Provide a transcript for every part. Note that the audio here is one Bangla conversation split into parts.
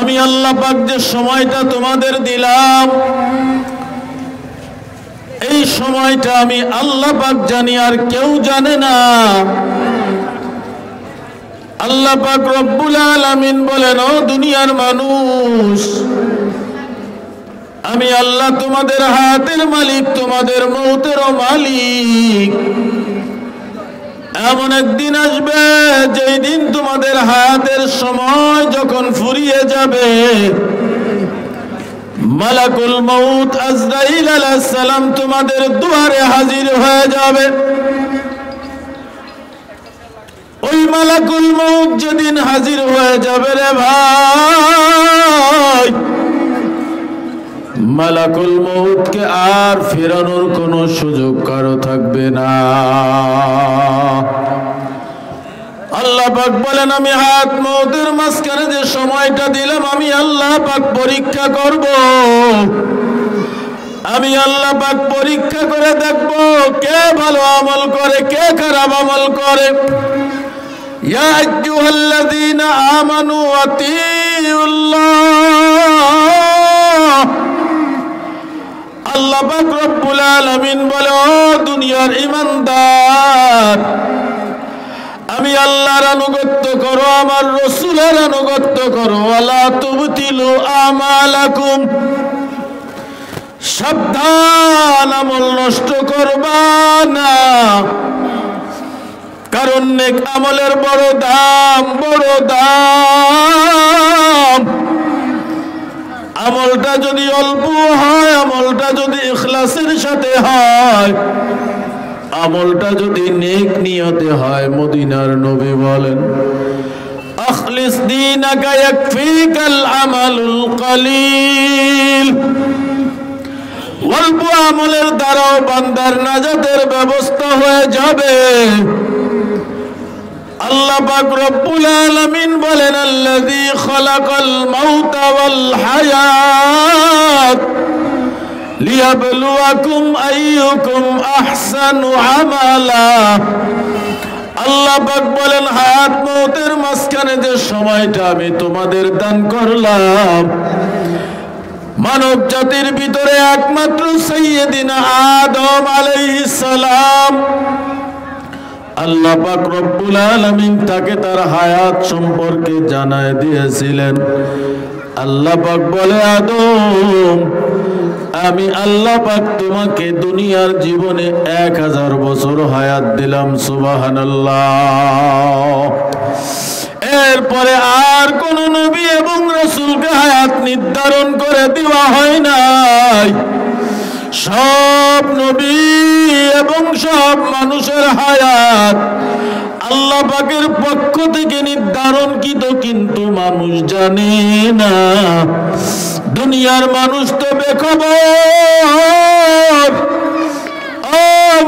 আমি আল্লাহ পাক যে সময়টা তোমাদের দিলাম, এই সময়টা আমি আল্লাহ পাক জানি, আর কেউ জানে না। আল্লাহ পাক রব্বুল আলামিন বলেন, ও দুনিয়ার মানুষ, আমি আল্লাহ তোমাদের হায়াতের মালিক, তোমাদের মৌতেরও মালিক। এমন একদিন আসবে যেই দিন তোমাদের হায়াতের সময় যখন ফুরিয়ে যাবে, মালাকুল মউত আজরাইল আলাইহিস সালাম তোমাদের দুয়ারে হাজির হয়ে যাবে। ওই মালাকুল মউত যেদিন হাজির হয়ে যাবে রে ভাই, মালাকুল মউতকে আর ফেরানোর কোনো সুযোগ কারো থাকবে না। আল্লাহ পাক বলেন, আমি হায়াত মউতের মাঝখানে যে সময়টা দিলাম, আমি আল্লাহ পাক পরীক্ষা করব। আমি আল্লাহ পাক পরীক্ষা করে দেখব কে ভালো আমল করে, কে খারাপ আমল করে। ইয়া আইয়ুহাল্লাযীনা আমানু আতিউল্লাহ। আল্লাহ পাক রব্বুল আলামিন বলে, ও দুনিয়ার ঈমানদার, আমি আল্লাহর আনুগত্য করো, আমার রাসূলের আনুগত্য করো। ওয়ালা তুবতিলু আমালাকুম, সাবধান, আমল নষ্ট করবা না, কারণ নেক আমলের বড় দাম, বড় দাম। আমলটা যদি অল্প হয়, আমলটা যদি ইখলাসের সাথে হয়, আমলটা যদি নেক নিয়তে হয়, মদিনার নবী বলেন, আখলিস দীনাকা ইয়াকফিকাল আমালুল কলিল। অল্প আমলের দ্বারাও বান্দার নাজাতের ব্যবস্থা হয়ে যাবে। আল্লাহ পাক রব্বুল আলামিন বলেন, আল্লাযী খালাকাল মাউতা ওয়াল হায়াত লিয়াবলুয়াকুম আইয়ুকুম আহসানু আমালা। আল্লাহ পাক বলেন, হায়াত মউতের মাঝখানে যে সময়টা আমি তোমাদের দান করলাম, মানব জাতির ভিতরে একমাত্র সাইয়্যিদিনা আদম আলাইহিস সালাম, আল্লাহ পাক রব্বুল আলামিন তাকে তার হায়াত সম্পর্কে জানায় দিয়েছিলেন। আল্লাহ পাক বলে, আদম, আমি আল্লাহ পাক তোমাকে দুনিয়ার জীবনে 1000 বছর হায়াত দিলাম। সুবহানাল্লাহ। এরপরে আর কোন নবী এবং রাসূলকে হায়াত নির্ধারণ করে দেওয়া হয় নাই। সব নবী এবং সব মানুষের হায়াত আল্লাহ পাকের পক্ষ থেকে নির্ধারণকৃত, কিন্তু মানুষ জানে না। দুনিয়ার মানুষ তো বেখবর। ও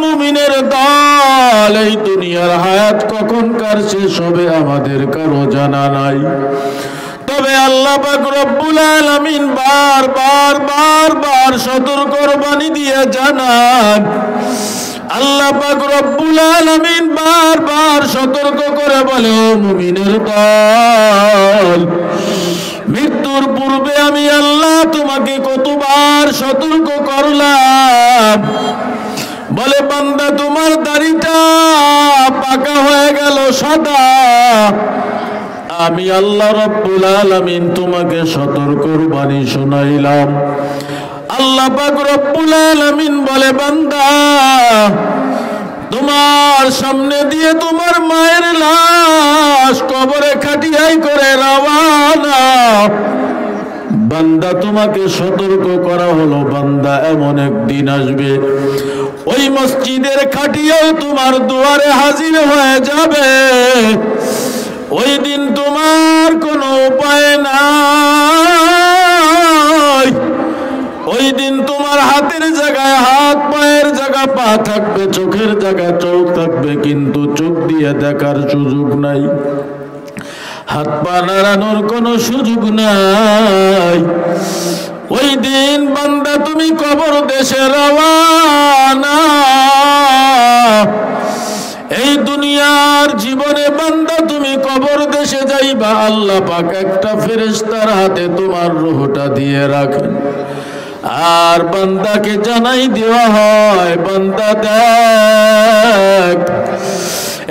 মুমিনের দল, এই দুনিয়ার হায়াত কখন কার শেষ হবে আমাদের কারো জানা নাই। তবে আল্লাহ পাক রব্বুল আলামিন বারবার সতর্ক বাণী দিয়ে জানান। আল্লাহ পাক রব্বুল আলামিন বারবার সতর্ক করে বলে, ও মুমিনের দল, মৃত্যুর পূর্বে আমি আল্লাহ তোমাকে কতবার সতর্ক করলাম। বলে, বান্দা, তোমার দাড়িটা পাকা হয়ে গেল সাদা, আমি আল্লাহ রব্বুল আলামিন তোমাকে সতর্কর বাণী শোনাইলাম। আল্লাহ পাক রব্বুল আলামিন বলে, বান্দা, তোমার সামনে দিয়ে তোমার মায়ের লাশ কবরে খাটিয়াই করে রওয়ানা। বান্দা, তোমাকে সতর্ক করা হলো, বান্দা, এমন একদিন আসবে ওই মসজিদের খাটিয়াও তোমার দুয়ারে হাজির হয়ে যাবে। ওই দিন তোমার কোনো উপায় নাই। ওই দিন তোমার হাতের জায়গায় হাত, পায়ের জায়গা পা থাকবে, চোখের জায়গায় চোখ থাকবে, কিন্তু চোখ দিয়ে দেখার সুযোগ নাই, হাত পা নাড়ানোর কোনো সুযোগ নাই। ওই দিন বান্দা তুমি কবর দেশে রওয়ানা। এই দুনিয়ার জীবনে বান্দা তুমি কবর দেশে যাইবা, আল্লাহ পাক একটা ফেরেশতার হাতে তোমার রূহটা দিয়ে রাখেন, আর বান্দাকে জানাই দেওয়া হয়, বান্দা দেখ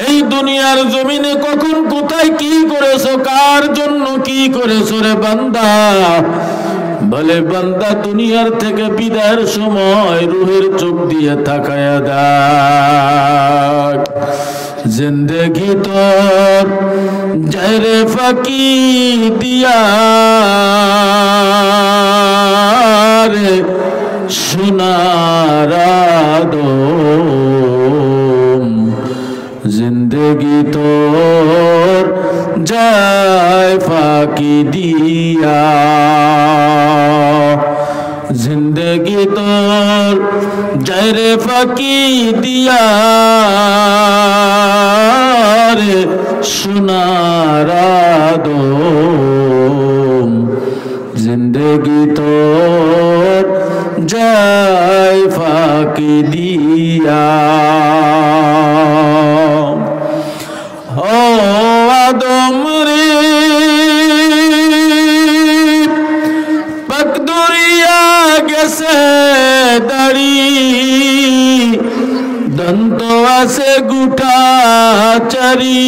এই দুনিয়ার জমিনে কখন কোথায় কি করেছো, কার জন্য কি করেছো রে বান্দা। বলে বান্দা দুনিয়ার থেকে বিদায়ের সময় রূহের চোখ দিয়ে তাকায়া দেখ, জিন্দেগি তোর যায় রে ফাঁকি দিয়া রে সোনার আদম, জিন্দেগি তোর যায় ফাঁকি দিয়া, জিন্দেগি তোর যায় রে ফাঁকি দিয়া রে সোনার আদম, জিন্দেগি তোর যায় ফাঁকি দিয়া। ও আদম রে পাক দরিয়া গেছে দাড়ি, দন্ত আছে গুঠা চারি,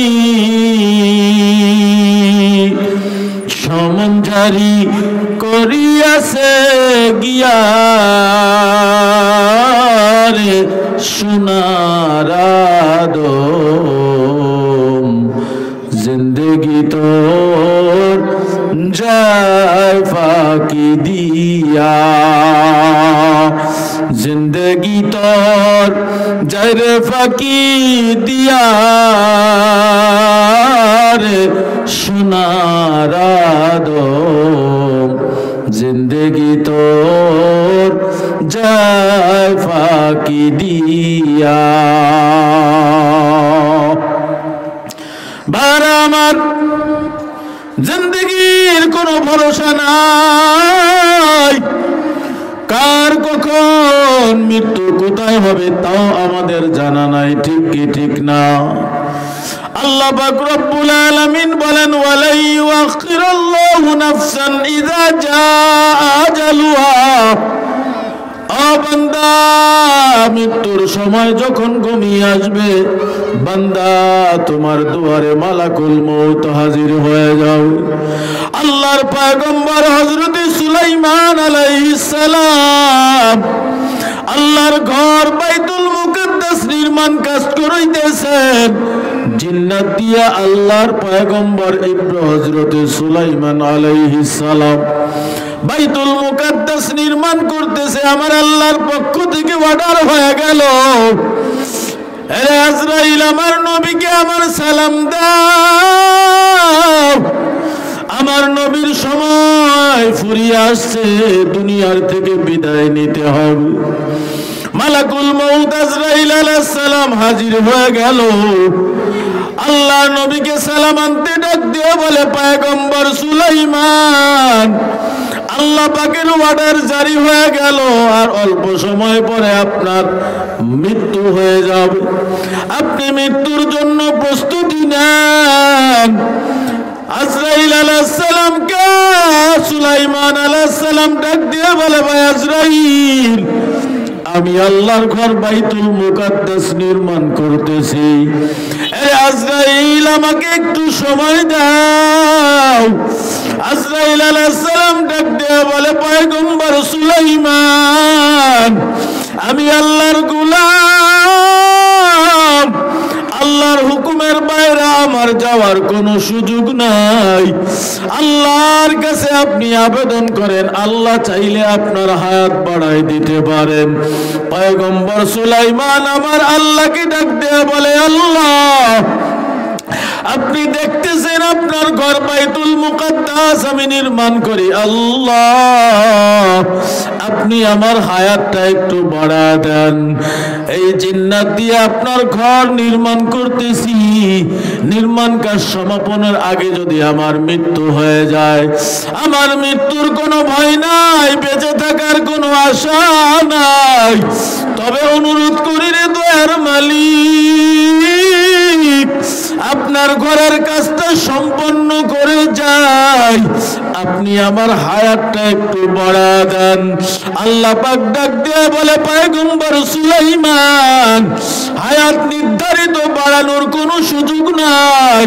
সমঞ্জারি করিয়াছে গিয়া রে সোনার আদম, জিন্দেগি তোর যায় ফাঁকি দিয়া, জিন্দেগি তোর যায় রে ফাঁকি দিয়া রে সোনার আদম, জিন্দেগি তোর যায় ফাঁকি দিয়া। ভাইরা আমার, জিন্দেগির কোনো ভরসা নাই, কার কখন মৃত্যু কোথায় হবে তাও আমাদের জানা নাই, ঠিক কি ঠিক না? আল্লাহ পাক রব্বুল আলামিন বলেন, ওয়ালা ইউআখিরুল্লাহু নাফসান ইযা জাআ আজালুহা। ও বান্দা, মৃত্যুর সময় যখন ঘনিয়ে আসবে বান্দা, তোমার দুয়ারে মালাকুল মউত হাজির হয়ে যাবে। আল্লাহর পয়গম্বর হযরত সুলাইমান আলাইহিস সালাম আল্লাহর ঘর বাইতুল মুকদ্দাস নির্মাণ কাজ করাইতেছেন, জিন্নাত দিয়া আল্লাহর পয়গম্বর হযরত সুলাইমান আলাইহিস সালাম বাইতুল মুকদ্দাস নির্মাণ করতেছে। আমার আল্লাহর পক্ষ থেকে অর্ডার হয়ে গেল, আরে আজরাইল আমার নবীকে আমার সালাম দাও, আমার নবীর সময় ফুরিয়ে আসছে, দুনিয়ার থেকে বিদায় নিতে হবে। মালাকুল মউত আজরাইল আলাইহিস সালাম হাজির হয়ে গেল। আল্লাহ নবীকে সালাম আনতে ডাক দিয়ে বলে, পয়গম্বর সুলাইমান, আল্লাহ পাকের অর্ডার জারি হয়ে গেল, আর অল্প সময় পরে আপনার মৃত্যু হয়ে যাবে, আপনি মৃত্যুর জন্য প্রস্তুতি নেন। আজরাইল আলাইহিস সালামকে সুলাইমান আলাইহিস সালাম ডাক দিয়ে বলে, ভাই আজরাইল, আমি আল্লাহর ঘর বাইতুল মুকদ্দাস নির্মাণ করতেছি, আরে আজরাইল আমাকে একটু সময় দাও। আজরাইল আলাইহিস সালাম ডাক দিয়ে বলে, পয়গম্বর সুলাইমান, আমি আল্লাহর গোলাম, আল্লাহর হুকুমের বাইরে আমার যাওয়ার কোনো সুযোগ নাই। আল্লাহর কাছে আপনি আবেদন করেন, আল্লাহ চাইলে আপনার হায়াত বাড়াই দিতে পারেন। পয়গম্বর সুলাইমান আমার আল্লাহকে ডাক দিয়ে বলে, আল্লাহ, আপনি দেখতেছেন আপনার ঘর বাইতুল মুকদ্দাস আমি নির্মাণ করি, আল্লাহ আপনি আমার হায়াতটা একটু বাড়া দেন। এই জিন্নাত দিয়ে আপনার ঘর নির্মাণ করতেছি, নির্মাণ কাজ সমাপনের আগে যদি আমার মৃত্যু হয়ে যায়, আমার মৃত্যুর কোনো ভয় নাই, বেঁচে থাকার কোনো আশা নাই, তবে অনুরোধ করি রে দয়ার মালিক, মালিক আপনার ঘরের কাজটা সম্পন্ন করে যায়, আপনি আমার হায়াতটা একটু বাড়া দেন। আল্লাহ পাক ডাক দিয়ে বলে, পয়গম্বর সুলাইমান, হায়াত নির্ধারিত বাড়ানোর কোনো সুযোগ নাই,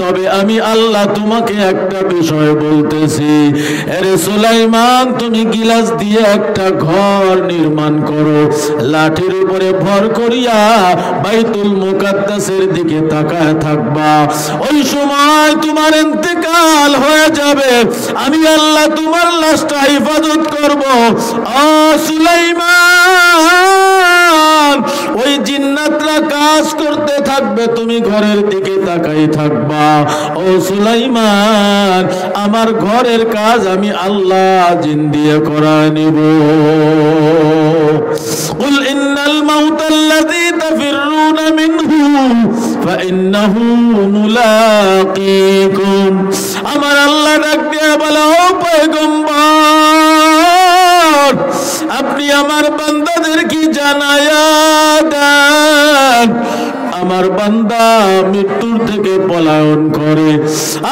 তবে আমি আল্লাহ তোমাকে একটা বিষয় বলতেছি। আরে সুলাইমান, তুমি গিলাস দিয়ে একটা ঘর নির্মাণ করো, লাঠির উপরে ভর করিয়া বাইতুল মুকাদ্দাসের দিকে তাকায় থাকবা। ওই সময় তোমার ইন্তেকাল হয়ে যাবে, আমি আল্লাহ তোমার লাশটা হেফাজত করব। ও সুলাইমান, ওই জিন্নাতরা কাজ করতে থাকবে, তুমি ঘরের দিকে তাকাই থাকবা। ও সুলাইমান, আমার ঘরের কাজ আমি আল্লাহ জিন দিয়ে করায় নিব। কুল ইন্নাল মাউতাল্লাযী তাফিররুনা মিনহু ফাইন্নাহু মুলাকীকুম। আমার আল্লাহ ডাক দিয়ে বলে, ও পয়গম্বর, আপনি আমার বান্দাদের কি জানায়া দেন, আমার বান্দা মৃত্যুর থেকে পলায়ন করে,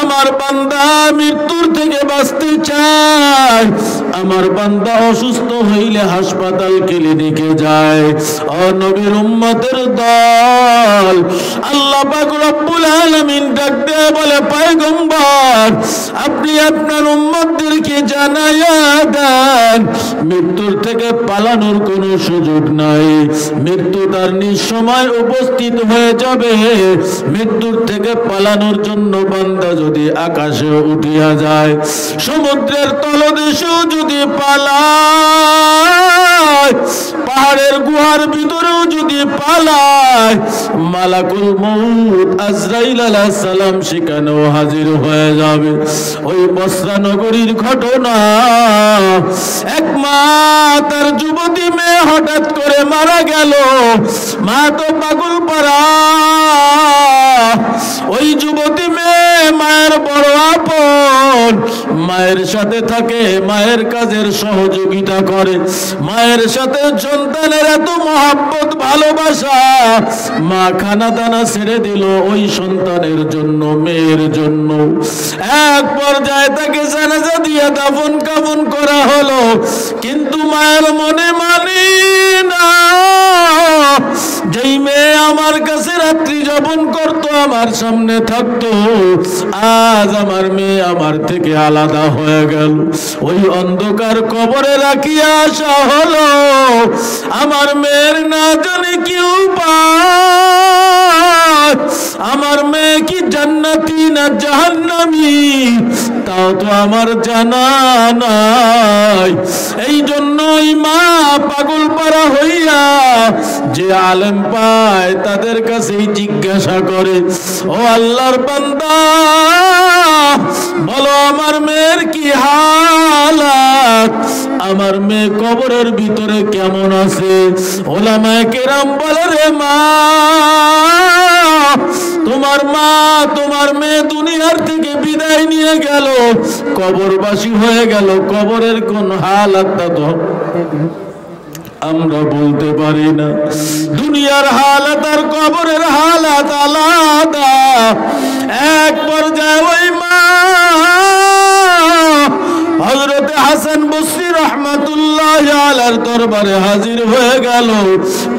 আমার বান্দা মৃত্যুর থেকে বাঁচতে চায়, আমার বান্দা অসুস্থ হইলে হাসপাতাল ক্লিনিকে যায়। ও নবীর উম্মতের দল, আল্লাহ পাক রব্বুল আলামিন ডাক দিয়ে বলে, পয়গম্বর, আপনি আপনার উম্মতদেরকে জানায়া দেন, মৃত্যুর থেকে পালানোর কোনো সুযোগ নাই, মৃত্যু তার নিঃসময় উপস্থিত হয়ে যাবে। মৃত্যুর থেকে পালানোর জন্য বান্দা যদি আকাশে উঠিয়া যায়, সমুদ্রের তলদেশেও যদি পালায়, পাহাড়ের গুহার ভিতরেও যদি পালায়, মালাকুল মউত আজরাইল আলাইহিস সালাম সেখানেও হাজির হয়ে যাবে। ওই বসরা নগরীর ঘটনা, এক মা তার যুবতী মেয়ে হঠাৎ করে মারা গেল। মা তো পাগল পারা, ওই যুবতী মেয়ে মায়ের বড় আপন, মায়ের সাথে থাকে, মায়ের কাজের সহযোগিতা করে, মায়ের সাথে সন্তানের এত মহব্বত ভালোবাসা, মা খানা দানা ছেড়ে দিল ওই সন্তানের জন্য, মেয়ের জন্য। এক পর্যায়ে তাকে জানাজা দিয়ে দাফন কাফন করা হলো, কিন্তু মায়ের মনে মানে না, যেই মেয়ে আমার কাছে রাত্রি যাপন করতো, আমার সামনে থাকতো, আজ আমার মেয়ে আমার থেকে আলাদা হয়ে গেল। ওই অন্ধকার কবরে রাখিয়া আসা হলো, আমার মেয়ের না জানি কি উপায়, আমার মেয়ে কি জান্নাতি না জাহান্নামী তাও তো আমার জানা নাই। এই জন্যই মা পাগল পারা হইয়া যে আলেম পায় তাদের কাছেই জিজ্ঞাসা করে, ও আল্লাহর বান্দা, বলো আমার মেয়ের কি হালাত, আমার মেয়ে কবরের ভিতরে কেমন আছে? ওলামায়ে কেরাম বলে, রে মা, তোমার মা তোমার মেয়ে দুনিয়ার থেকে বিদায় নিয়ে গেল, কবরবাসী হয়ে গেল, কবরের কোন হালাতটা তো আমরা বলতে পারি না। দুনিয়ার হালাত আর কবরের হালাত আলাদা। এক পর্যায়ে ওই মা হযরতে হাসান বসরি রাহমাতুল্লাহ আলাইহির দরবারে হাজির হয়ে গেল।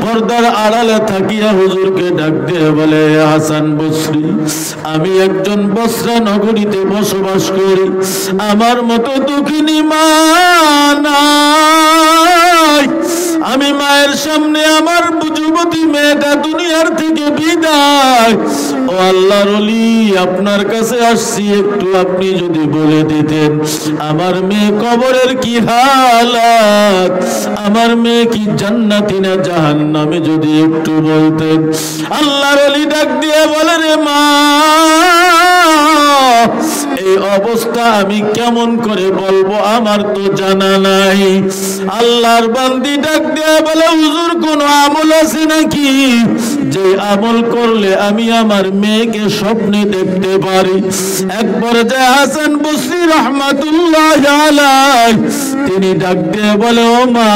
পর্দার আড়ালে থাকিয়া হুজুরকে ডাক দিয়ে বলে, হাসান বসরি, আমি একজন বসরা নগরীতে বসবাস করি, আমার মতো দুঃখিনী মা নাই, আমি মায়ের সামনে আমার যুবতী মেয়েটা দুনিয়ার থেকে বিদায়, ও আল্লাহর ওলি, আপনার কাছে আসছি, একটু আপনি যদি বলে দিতেন আমার মেয়ে কবরের কি হালাত, আমার মেয়ে কি জান্নাতি না জাহান্নামে, যদি একটু বলতেন। আল্লাহর ওলি ডাক দিয়ে বলে, রে মা, এই অবস্থা আমি কেমন করে বলবো, আমার তো জানা নাই। আল্লাহর বান্দি ডাক দিয়ে বলে হুজুর কোন আমল আছে নাকি যে আমল করলে আমি আমার মেয়েকে স্বপ্নে দেখতে পারি? একবার যে হাসান বসরি রাহমাতুল্লাহি আলাইহি তিনি ডাক দিয়ে বলে ও মা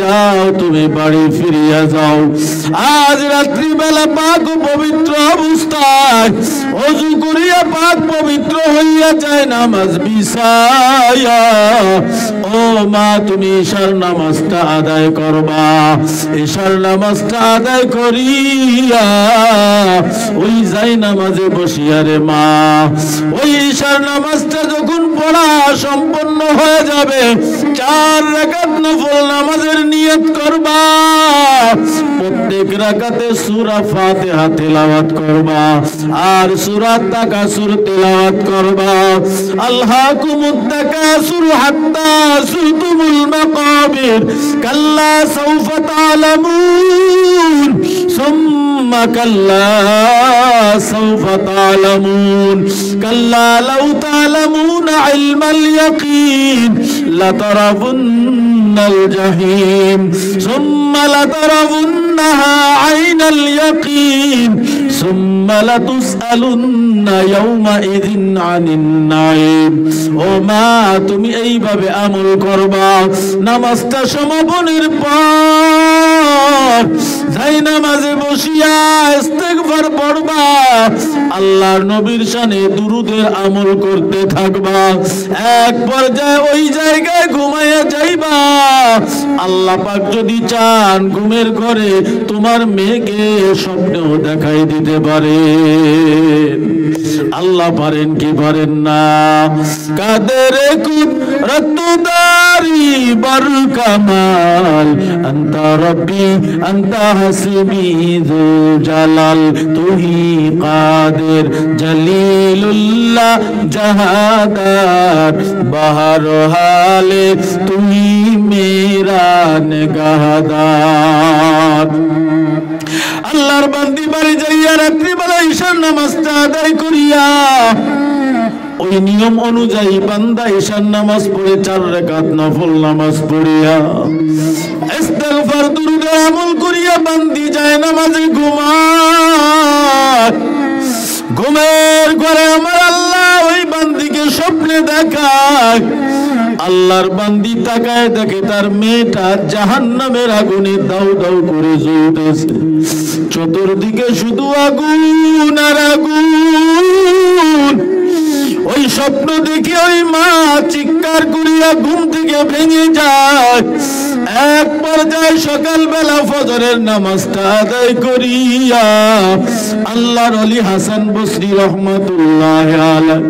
যাও তুমি বাড়ি ফিরিয়া যাও, আজ রাত্রি বেলা পাক পবিত্র অবস্থায় ওযু করিয়া পাক পবিত্র হইয়া যায় নামাজ বিছায়া ও মা তুমি ঈশার নামাজটা আদায় করবা। ঈশার নামাজটা আদায় করিয়া ওই যাই নামাজে বসিয়া রে মা ওই ঈশার নামাজটা যখন পড়া সম্পন্ন হয়ে যাবে 4 রাকাত নফল নামাজের নিয়ত করবা। প্রত্যেক রাকাতে সূরা ফাতিহা তেলাওয়াত করবা আর সূরা তাকাসুর তেলাওয়াত করবা। আলহাকুমুত তাকাসুর হাত্তা সুরতুমুল মাকাবির কাল্লা সাউফা তা'লামুন সুম্মা কাল্লা সাউফা তা'লামুন কাল্লা লাউ তা'লামুনা ইলমাল ইয়াকিন লাতারাবুন্নাল জাহিম সুম্মা লাতারাবুন্নাহা আইনাল ইয়াকিন সুম্মা লাতুসআলুন্না ইয়াওমাইযিন আনিন নাঈম। ও মা তুমি এইভাবে আমল করবা। নামাজটা সমাপনের পর যাই নামাজে বসিয়া ইস্তিগফার পড়বা, আল্লাহর নবীর শানে দুরূদের আমল করতে থাকবা। এক পর্যায়ে ওই জায়গায় ঘুমাইয়া যাইবা। আল্লাহ পাক যদি চান ঘুমের ঘরে তোমার মেয়েকে স্বপ্নেও দেখাই দিতে পারেন। আল্লাহ পারেন কি পারেন না? কাদের কুদরতদারি বার কামাল আনতা রব্বি আনতা হাসবি যুল জালাল তুহি কাদের জলিলুল্লাহ জাহাদার বাহার হালে তুই মেরা নিগাহদার। আল্লাহর বান্দি বাড়ি যাইয়া রাত্রিবেলা ঈশার নামাজটা আদায় করিয়া ওই নিয়ম অনুযায়ী বান্দা ঈশার নামাজ পড়ে 4 রাকাত নফল নামাজ পড়িয়া ইস্তিগফার দুরূদ আমল করিয়া বান্দি যায় নামাজে ঘুমায়। ঘুমের ঘরে আমার আল্লাহ ওই বান্দিকে স্বপ্নে দেখায়। আল্লাহর বান্দি তাকায় দেখে তার মেয়েটা জাহান্নামের আগুনে দাউ দাউ করে জ্বলতেছে। চতুর্দিকে শুধু আগুন আর আগুন। ওই স্বপ্ন দেখে ওই মা চিৎকার করিয়া ঘুম থেকে ভেঙে যায়। এক পর্যায়ে সকালবেলা ফজরের নামাজটা আদায় করিয়া আল্লাহর ওলি হাসান বসরি রহমাতুল্লাহি আলাইহি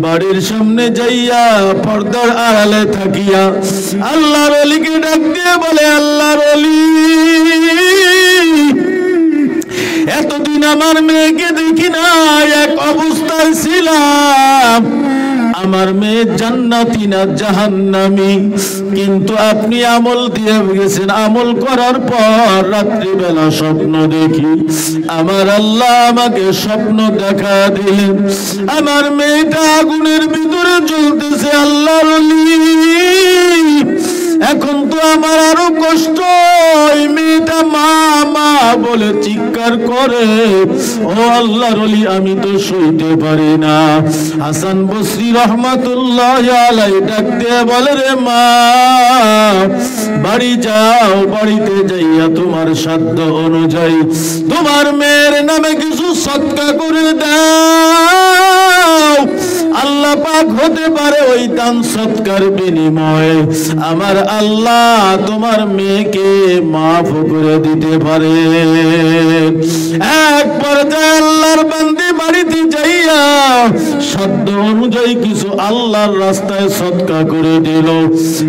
বাড়ির সামনে যাইয়া পর্দার আড়ালে থাকিয়া আল্লাহর ওলিকে ডাক দিয়ে বলে আল্লাহর ওলি এতদিন আমার মেয়েকে দেখি না, এক অবস্থায় ছিলাম আমার মেয়ে জান্নাতি না জাহান্নামী, কিন্তু আপনি আমল দিয়ে গেছেন। আমল করার পর রাত্রিবেলা স্বপ্ন দেখি আমার আল্লাহ আমাকে স্বপ্ন দেখা দিলেন আমার মেয়েটা আগুনের ভিতরে জ্বলতেছে। আল্লাহর ওলি এখন তো আমার আরো কষ্ট। ওই মেয়েটা মা মা বলে চিৎকার করে। ও আল্লাহর ওলি আমি তো সইতে পারি না। হাসান বসরি রহমাতুল্লাহি আলাইহি ডাক দিয়ে বলে রে মা বাড়ি যাও, বাড়িতে যাইয়া তোমার সাধ্য অনুযায়ী তোমার মেয়ের নামে কিছু সদকা করে দাও। আল্লাহ পাক হতে পারে ওই দান সৎকার বিনিময়ে আমার আল্লাহ তোমার মেয়েকে মাফ করে দিতে পারে। এক পর্যায়ে আল্লাহর বান্দি বাড়িতে যাইয়া সাধ্য অনুযায়ী কিছু আল্লাহর রাস্তায় সদকা করে দিল।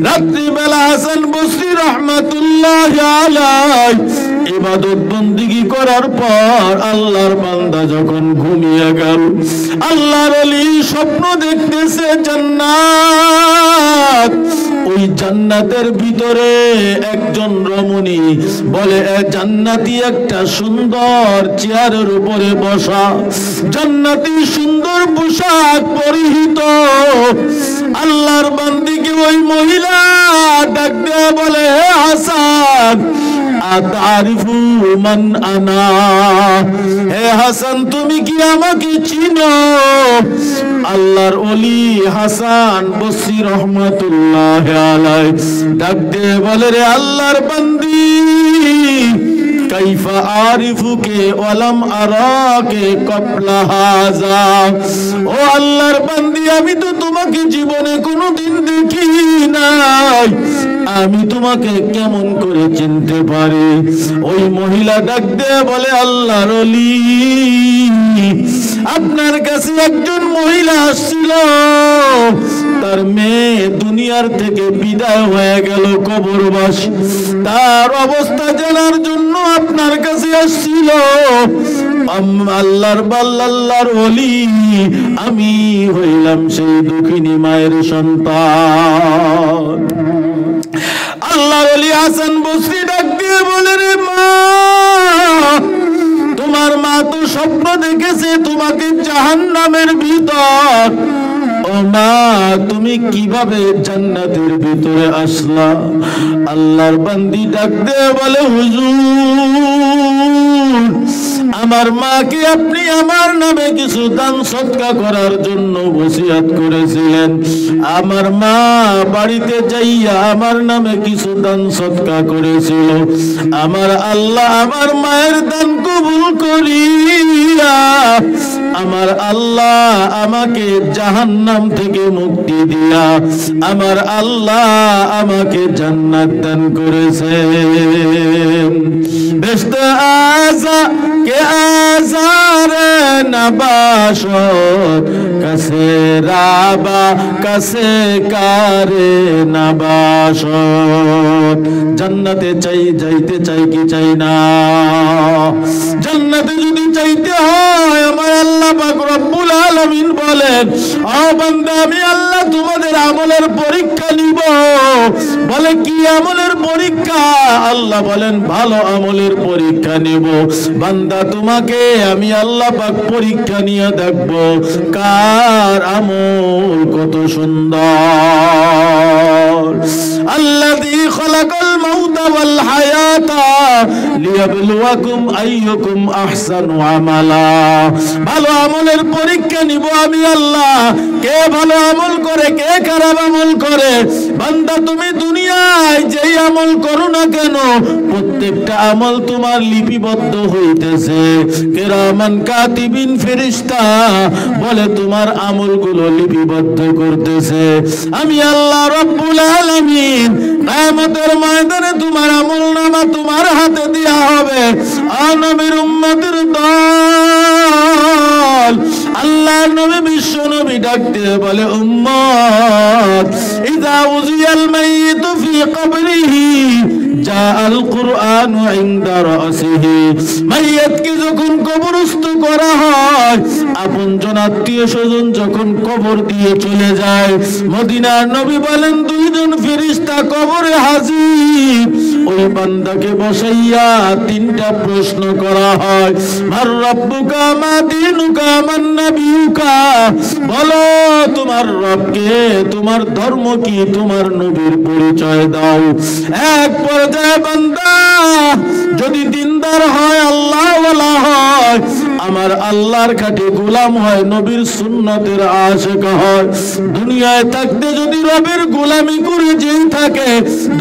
রাত্রিবেলা হাসান বসরি রাহমাতুল্লাহি আলাইহি ইবাদত বন্দেগী করার পর আল্লাহর বান্দা যখন ঘুমিয়ে গেল আল্লাহর ওলি স্বপ্ন দেখতেছে জান্নাত। ওই জান্নাতের ভিতরে একজন রমণী বলে জান্নাতি একটা সুন্দর চেয়ারের উপরে বসা, জান্নাতি সুন্দর পোশাক পরিহিত। আল্লাহর বান্দিকে ওই মহিলা ডাক দিয়ে বলে হে হাসান হাসান আতারিফু মান আনা, হে হাসান তুমি কি আমাকে চিনো? আল্লাহর ওলি হাসান বসরি রহমাতুল্লাহ আলাইহি ডাক দিয়ে বলে, রে আল্লাহর বান্দি, কাইফা আরিফুকে ওয়ালাম আরাকে কবলা হাযা, ও আল্লাহর বান্দি আমি তো তোমাকে জীবনে কোনোদিন দেখি নাই, আমি তোমাকে কেমন করে চিনতে পারি? ওই মহিলা ডাক দিয়ে বলে, আল্লাহর ওলি, আপনার কাছে একজন মহিলা আসছিল, তার মেয়ে দুনিয়ার থেকে বিদায় হয়ে গেল কবরবাসী, তার অবস্থা জানার জন্য আপনার কাছে আসছিল। আল্লাহর ওলি, আমি হইলাম সেই দুঃখিনী মায়ের সন্তান। আল্লাহর ওলি হাসান বসরি ডাক দিয়ে বলে, রে মা, তোমার মা তো স্বপ্ন দেখেছে তোমাকে জাহান্নামের ভিতর, ও মা তুমি কিভাবে জান্নাতের ভিতরে আসলা? আল্লাহর বান্দি ডাক দিয়ে বলে, হুজুর, আমার মাকে আপনি আমার নামে কিছু দান সদকা করার জন্য ওসিয়ত করেছিলেন, আমার মা বাড়িতে যাইয়া আমার নামে কিছু দান সদকা করেছিল, আমার আল্লাহ আমার মায়ের দান কবুল করিয়া আমার আল্লাহ আমাকে জাহান্নাম থেকে মুক্তি দিয়া আমার আল্লাহ আমাকে জান্নাত দান করেছেন। বেস্তে আযা কে আজারে নবাশত কাছে রাবা কাছে কারে নবাশত। জান্নাতে চাই, যাইতে চাই কি চাই না? জান্নাতে যদি চাইতে হয় আমার আল্লাহ পাক রব্বুল আলামিন বলেন, ও বান্দা আমি আল্লাহ তোমাদের আমলের পরীক্ষা নিব। বলে কি আমলের পরীক্ষা? আল্লাহ বলেন ভালো আমলের পরীক্ষা নিব। বান্দা তোমাকে আমি আল্লাহ পাক পরীক্ষা নিয়ে দেখব কার আমল কত সুন্দর। আল্লাযী খালাকাল মাউতা ওয়াল হায়াতা লিয়াবলুয়াকুম আইয়ুকুম আহসানু আমালা। ভালো আমলের পরীক্ষা নিব আমি আল্লাহ, কে ভালো আমল করে কে খারাপ আমল করে। বান্দা তুমি দুনিয়ায় যেই আমল করো না কেন প্রত্যেকটা আমল তোমার লিপিবদ্ধ হইতেছে। কিরামান কাতিবিন ফেরেশতা বলে তোমার আমলগুলো লিপিবদ্ধ করতেছে। আমি আল্লাহ রব্বুল আলামিন কিয়ামতের ময়দানে তোমার আমলনামা তোমার হাতে দেয়া হবে। নবীর উম্মতের দল আল্লাহ নবী বিশ্ব নবী ডাক দিয়ে বলে, উম্মত ইযা উযিয়াল মাইয়িতু ফি কবরিহি জাআল কুরআনু ইনদা রাসিহি। মাইয়াতকে যখন কবরস্থ করা হয়, আপনজন আত্মীয় স্বজন যখন কবর দিয়ে চলে যায়, মদিনার নবী বলেন দুইজন ফেরেশতা কবরে হাজির। ওই বান্দাকে বসাইয়া তিনটা প্রশ্ন করা হয়, মার রাব্বুকা মা দীনুকা মান নাবিয়ুকা। বলো তোমার রবকে, তোমার ধর্ম কি, তোমার নবীর পরিচয় দাও। এক পর্যায়ে বান্দা যদি দিনদার হয়, আল্লাহওয়ালা হয়, আমার আল্লাহর খাঁটি গোলাম হয়, নবীর সুন্নতের আশিক হয়, দুনিয়ায় থাকতে যদি রবের গোলামি করে যেই থাকে,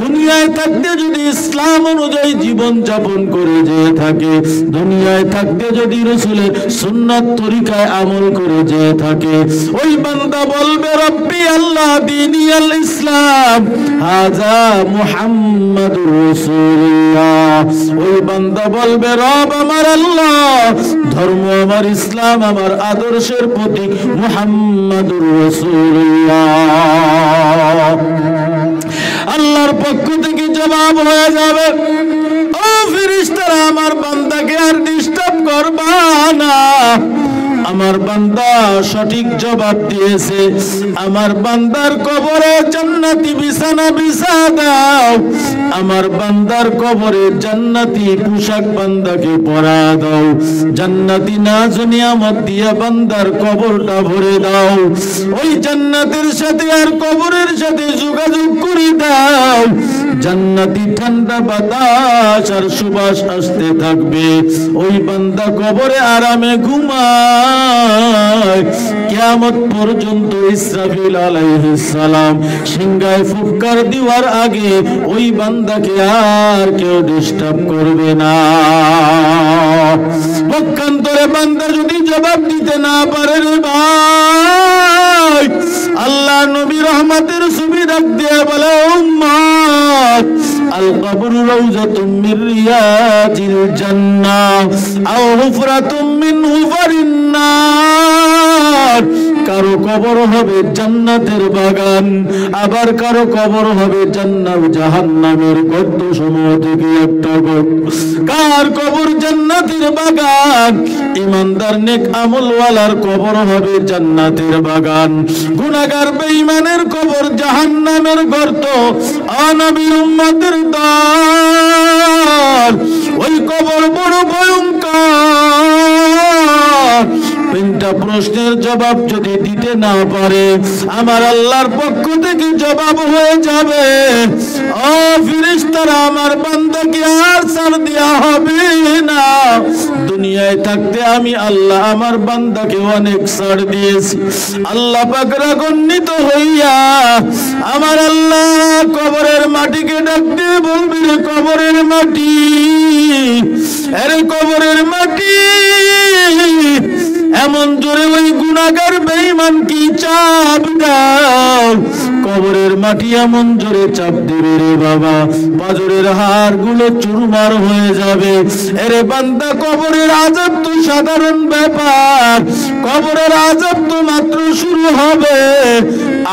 দুনিয়ায় থাকতে যদি ইসলাম অনুযায়ী জীবন যাপন করে যেয়ে থাকে, দুনিয়ায় থাকতে যদি রাসূলের সুন্নাত তরিকায় আমল করে যেয়ে থাকে, ওই বান্দা বলবে রব্বি আল্লাহ দীনি আল ইসলাম হাযা মুহাম্মাদুর রাসূলুল্লাহ। ওই বান্দা বলবে রব আমার আল্লাহ, ধর্ম আমার ইসলাম, আমার আদর্শের প্রতীক মুহাম্মাদুর রাসূলুল্লাহ। আল্লাহর পক্ষ থেকে জবাব হয়ে যাবে, ও ফেরেশতারা আমার বান্দাকে আর ডিস্টার্ব করবা না। আমার বান্দা সঠিক জবাব দিয়েছে, আমার বান্দার কবরে জান্নাতি বিছানা বিছা দাও, আমার বান্দার কবরে জান্নাতি পোশাক বান্দাকে পরা দাও, জান্নাতি নাজ নিয়ামত দিয়া বান্দার কবরটা ভরে দাও, ওই জান্নাতের সাথে আর কবরের সাথে যোগাযোগ করে দাও। জান্নাতি ঠান্ডা বাতাস আর সুবাস আসতে থাকবে। ওই বান্দা কবরে আরামে ঘুমায়। কিয়ামত পর্যন্ত ইসরাফিল আলাইহিস সালাম সিংহায় ফুৎকার দেওয়ার আগে ওই বান্দাকে আর কেউ ডিস্টার্ব করবে না। পক্ষান্তরে বান্দা যদি জবাব দিতে না পারে রে ভাই, আল্লাহ নবী রহমতের ছবি রাখ দিয়ে বলে, উম্মত আল কবরু রাউযাতুম মির রিয়াজিল জান্নাহ আও হুফরাতুম মিন হুফারিন নার। কারো কবর হবে জান্নাতের বাগান, আবার কারো কবর হবে জাহান্নামের গর্ত সমূহ থেকে একটা গর্ত। কার কবর জান্নাতের বাগান? ইমানদার নেক আমলওয়ালার কবর হবে জান্নাতের বাগান, গুনাহগার বেঈমানের কবর জাহান্নামের গর্ত। নবীর উম্মতের দল, ওই কবর বড় ভয়ঙ্কর। তিনটা প্রশ্নের জবাব যদি দিতে না পারে, আমার আল্লাহর পক্ষ থেকে জবাব হয়ে যাবে, ও ফেরেশতারা আমার বান্দাকে আর ছাড় দেয়া হবে না। দুনিয়ায় থাকতে আমি আল্লাহ আমার বান্দাকে অনেক ছাড় দিয়েছি। আল্লাহ পাক রাগান্বিত হইয়া আমার আল্লাহ কবরের মাটিকে ডাক দিয়ে বলবি, রে কবরের মাটি, আরে কবরের মাটি, এমন জোরে ওই গুনাহগার বেঈমান কি চাপ দাও। কবরের মাটি এমন জোরে চাপ দেবে রে বাবা, পাজরের হাড় গুলো চুরমার হয়ে যাবে। এরে বান্দা, কবরের আযাব তো সাধারণ ব্যাপার, কবরের আযাব তো মাত্র শুরু হবে।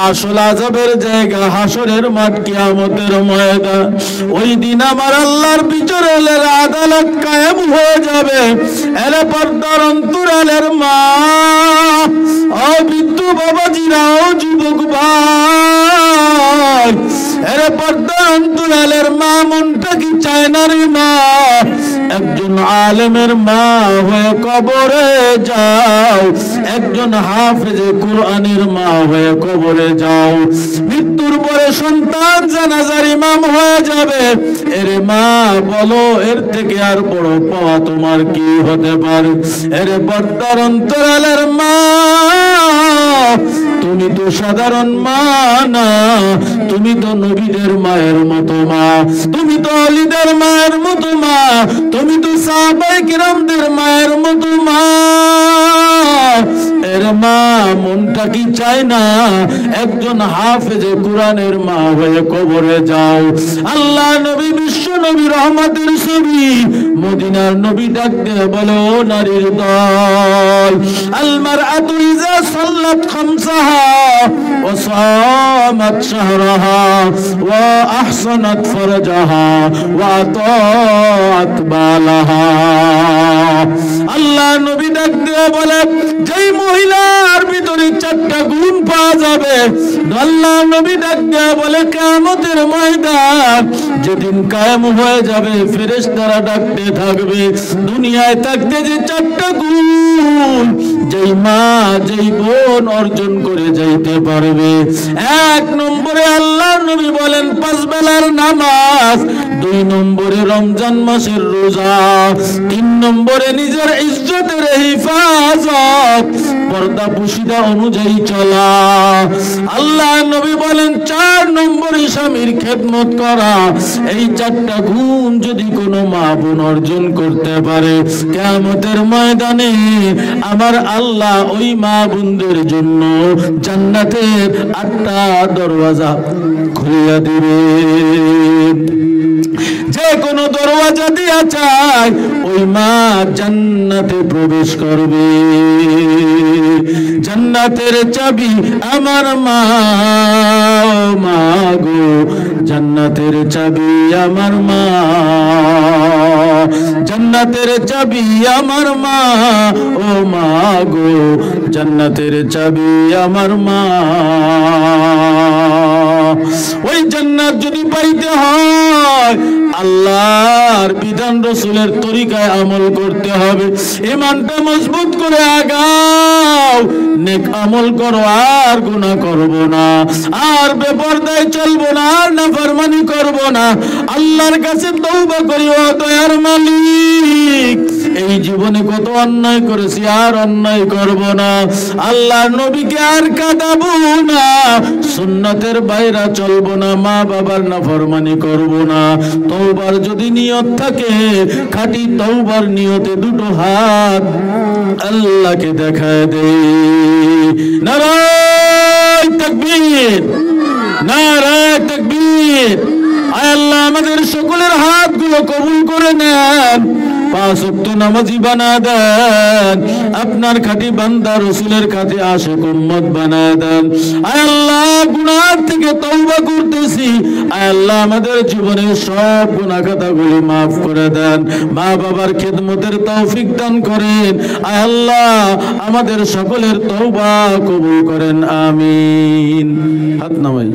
আসল আযাবের জায়গা হাসরের মাঠ, কিয়ামতের ময়দান। ওই দিন আমার আল্লাহর বিচারের আদালত কায়েম হয়ে যাবে। এরে পর্দার অন্তরালের মা, ও বৃদ্ধ বাবাজিরা, ও যুবক ভাই, এরে পর্দার অন্তরালের মা, মনটা কি চায় না রে মা একজন আলেমের মা হয়ে কবরে যাও, একজন হাফেজে কোরআনের মা হয়ে কবরে যাও। মৃত্যুর পরে সন্তান জানাজার ইমাম হয়ে যাবে। এরে মা বলো, এর থেকে আর বড় পাওয়া তোমার কি হতে পারে? এরে পর্দার অন্তরালের মা, তুমি তো সাধারণ মা না, তুমি তো নবীদের মায়ের মতো মা, তুমি তো ওলিদের মায়ের মতো মা, তুমি তো সাহাবায়ে কিরামদের মায়ের মতো মা। এর মা মনটা কি চায় না একজন হাফেজে কোরআনের মা হয়ে কবরে যাও? আল্লাহ নবী, বিশ্ব নবী, রহমতের ছবি, মদিনার নবী ডাক দিয়ে বলো, নারীর দল, আল মারআতু ইযা সাল্লাত খামসাহা ওয়া সামাত শাহরাহা ওয়া আহসানাত ফারজাহা ওয়া আতাআত বালাহা। আল্লাহ নবী ডাক দিয়ে বলে, যেই মহিলার ভিতরে চারটা গুণ পাওয়া যাবে, আল্লাহ নবী ডাক দিয়ে বলে, কিয়ামতের ময়দান যেদিন কায়েম হয়ে যাবে, ফেরেশতারা ডাকতে থাকবে, দুনিয়ায় থাকতে যে চারটা গুণ যেই মা যেই বোন অর্জন করে যাইতে পারবে। এক নম্বরে আল্লাহ নবী বলেন 5 বেলার নামাজ, 2 নম্বরে রমজান মাসের রোজা, 3 নম্বরে নিজের ইজ্জতের হিফাজত, পর্দা পুশিদা অনুযায়ী চলা। আল্লাহ নবী বলেন 4 নম্বরে স্বামীর খেদমত করা। এই 4টা গুণ যদি কোনো মা বোন অর্জন করতে পারে, কিয়ামতের ময়দানে আমার আল্লাহ ওই মা বোনদের জন্য জান্নাতের 8টা দরওয়াজা খুলে দিবে। যে কোনো দরওয়াজা দিয়া চায় ওই মা জান্নাতে প্রবেশ করবে। জান্নাতের চাবি আমার মা, মা গো, জান্নাতের চাবি আমার মা, জান্নাতের চাবি আমার মা, ও মা গো, জান্নাতের চাবি আমার মা। ওই জান্নাত যদি পাইতে হয়, আল্লাহ আল্লাহর বিধান রাসূলের তরিকায় আমল করতে হবে। ঈমানটা মজবুত করে আগাও, নেক আমল করো, আর গুনাহ করব না, আর বেপরদায় চলবো না, আর নাফরমানি করব না। আল্লাহর কাছে তওবা করি, ও দয়ার মালিক, এই জীবনে কত অন্যায় করেছি, আর অন্যায় করব না। আল্লাহর নবীকে আর কাঁদাবো না, সুন্নতের বাইরে চলবো না, মা বাবার নাফরমানি করব না। তওবার যদি নিয়ত থাকে, খাঁটি তওবার নিয়তে দুটো হাত আল্লাহকে দেখায় দে। নারায়ে তাকবীর, নারায়ে তাকবীর। আয় আল্লাহ আমাদের সকলের হাতগুলো কবুল করে নেন, 5 ওয়াক্ত নামাজি বানা দেন, আপনার খাঁটি বান্দা রাসূলের কাছে আশিক উম্মত বানায় দেন। আয় আল্লাহ গুনাহ থেকে তওবা করতেছি, আয় আল্লাহ আমাদের জীবনের সব গুনাহ খাতাগুলি maaf করে দেন, মা বাবার খিদমতের তৌফিক দান করেন। আয় আল্লাহ আমাদের সকলের তওবা কবুল করেন, আমিন। হাত নামাই।